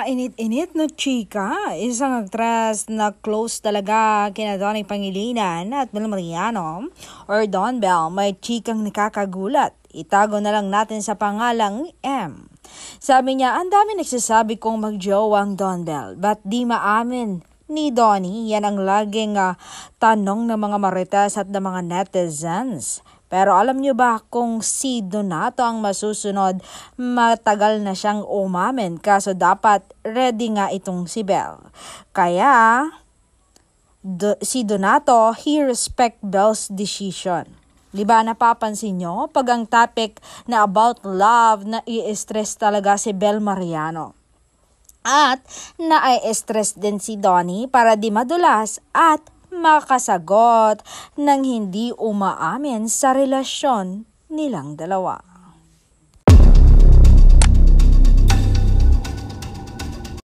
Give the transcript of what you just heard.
Mainit-init no chika. Isang actress na close talaga kina Donnie Pangilinan at Bel Mariano or Don Bell may chikang nakakagulat. Itago na lang natin sa pangalang M. Sabi niya, ang dami nagsasabi kong mag-jowa ang Don Bell, but di maamin ni Donnie. Yan ang laging tanong ng mga marites at ng mga netizens. Pero alam niyo ba kung si Donato ang masusunod? Matagal na siyang umamin, kaso dapat ready nga itong si Bell. Kaya si Donato, he respect Bell's decision. Diba napapansin nyo? Pag ang topic na about love, na i-stress talaga si Bel Mariano. At na-stress din si Donnie para di madulas at makasagot ng hindi umaamin sa relasyon nilang dalawa.